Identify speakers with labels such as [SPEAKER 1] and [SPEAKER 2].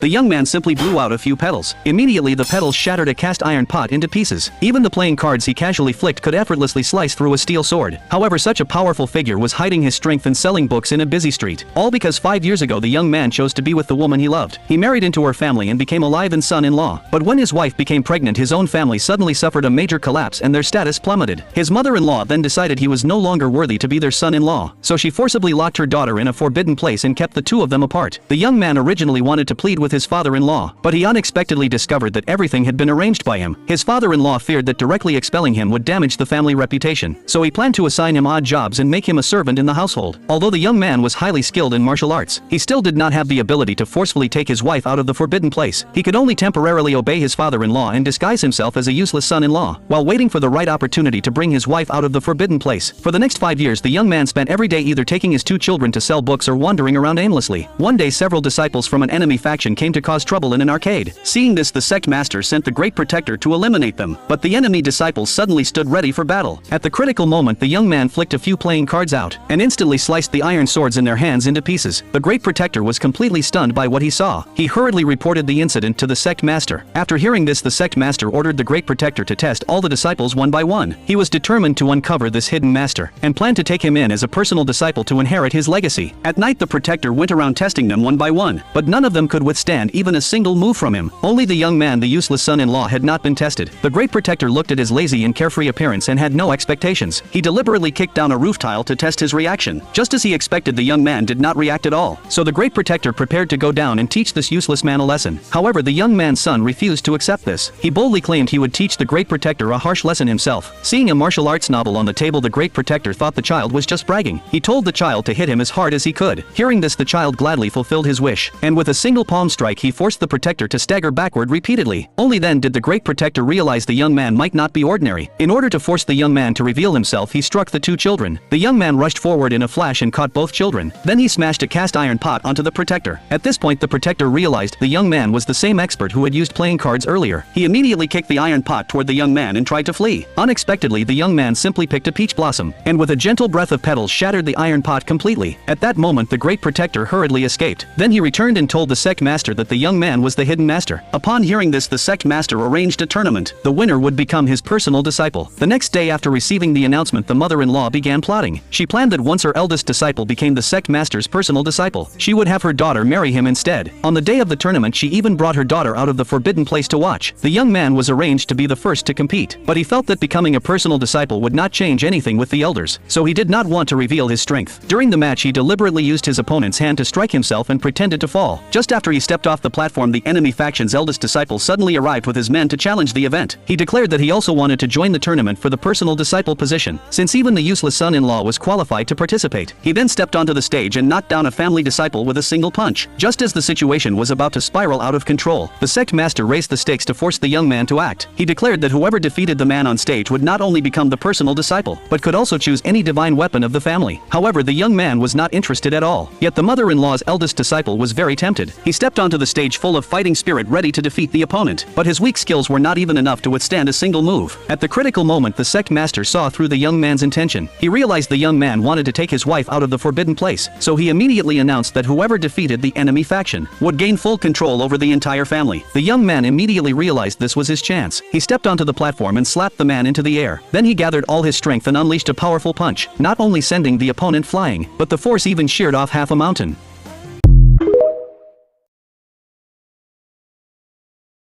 [SPEAKER 1] The young man simply blew out a few petals. Immediately the petals shattered a cast iron pot into pieces. Even the playing cards he casually flicked could effortlessly slice through a steel sword. However, such a powerful figure was hiding his strength and selling books in a busy street. All because 5 years ago the young man chose to be with the woman he loved. He married into her family and became a live-in son-in-law. But when his wife became pregnant, his own family suddenly suffered a major collapse and their status plummeted. His mother-in-law then decided he was no longer worthy to be their son-in-law, so she forcibly locked her daughter in a forbidden place and kept the two of them apart. The young man originally wanted to plead with his father-in-law, but he unexpectedly discovered that everything had been arranged by him. His father-in-law feared that directly expelling him would damage the family reputation, so he planned to assign him odd jobs and make him a servant in the household. Although the young man was highly skilled in martial arts, he still did not have the ability to forcefully take his wife out of the forbidden place. He could only temporarily obey his father-in-law and disguise himself as a useless son-in-law, while waiting for the right opportunity to bring his wife out of the forbidden place. For the next 5 years the young man spent every day either taking his 2 children to sell books or wandering around aimlessly. One day several disciples from an enemy faction came to cause trouble in an arcade. Seeing this, the sect master sent the Great Protector to eliminate them, but the enemy disciples suddenly stood ready for battle. At the critical moment the young man flicked a few playing cards out, and instantly sliced the iron swords in their hands into pieces. The Great Protector was completely stunned by what he saw. He hurriedly reported the incident to the sect master. After hearing this, the sect master ordered the Great Protector to test all the disciples one by one. He was determined to uncover this hidden master, and planned to take him in as a personal disciple to inherit his legacy. At night the Protector went around testing them one by one, but none of them could withstand even a single move from him. Only the young man, the useless son-in-law, had not been tested. The Great Protector looked at his lazy and carefree appearance and had no expectations. He deliberately kicked down a roof tile to test his reaction. Just as he expected, the young man did not react at all. So the Great Protector prepared to go down and teach this useless man a lesson. However, the young man's son refused to accept this. He boldly claimed he would teach the Great Protector a harsh lesson himself. Seeing a martial arts novel on the table, the Great Protector thought the child was just bragging. He told the child to hit him as hard as he could. Hearing this, the child gladly fulfilled his wish, and with a single palm strike he forced the Protector to stagger backward repeatedly. Only then did the Great Protector realize the young man might not be ordinary. In order to force the young man to reveal himself, he struck the 2 children. The young man rushed forward in a flash and caught both children. Then he smashed a cast iron pot onto the Protector. At this point the Protector realized the young man was the same expert who had used playing cards earlier. He immediately kicked the iron pot toward the young man and tried to flee. Unexpectedly the young man simply picked a peach blossom, and with a gentle breath of petals shattered the iron pot completely. At that moment the Great Protector hurriedly escaped. Then he returned and told the sect master that the young man was the hidden master. Upon hearing this, the sect master arranged a tournament. The winner would become his personal disciple. The next day after receiving the announcement, the mother-in-law began plotting. She planned that once her eldest disciple became the sect master's personal disciple, she would have her daughter marry him instead. On the day of the tournament she even brought her daughter out of the forbidden place to watch. The young man was arranged to be the first to compete, but he felt that becoming a personal disciple would not change anything with the elders, so he did not want to reveal his strength. During the match he deliberately used his opponent's hand to strike himself and pretended to fall. Just after he stepped off the platform, the enemy faction's eldest disciple suddenly arrived with his men to challenge the event. He declared that he also wanted to join the tournament for the personal disciple position, since even the useless son-in-law was qualified to participate. He then stepped onto the stage and knocked down a family disciple with a single punch. Just as the situation was about to spiral out of control, the sect master raised the stakes to force the young man to act. He declared that whoever defeated the man on stage would not only become the personal disciple, but could also choose any divine weapon of the family. However, the young man was not interested at all. Yet the mother-in-law's eldest disciple was very tempted. He stepped onto the stage full of fighting spirit, ready to defeat the opponent, but his weak skills were not even enough to withstand a single move. At the critical moment the sect master saw through the young man's intention. He realized the young man wanted to take his wife out of the forbidden place, so he immediately announced that whoever defeated the enemy faction would gain full control over the entire family. The young man immediately realized this was his chance. He stepped onto the platform and slapped the man into the air. Then he gathered all his strength and unleashed a powerful punch, not only sending the opponent flying, but the force even sheared off half a mountain.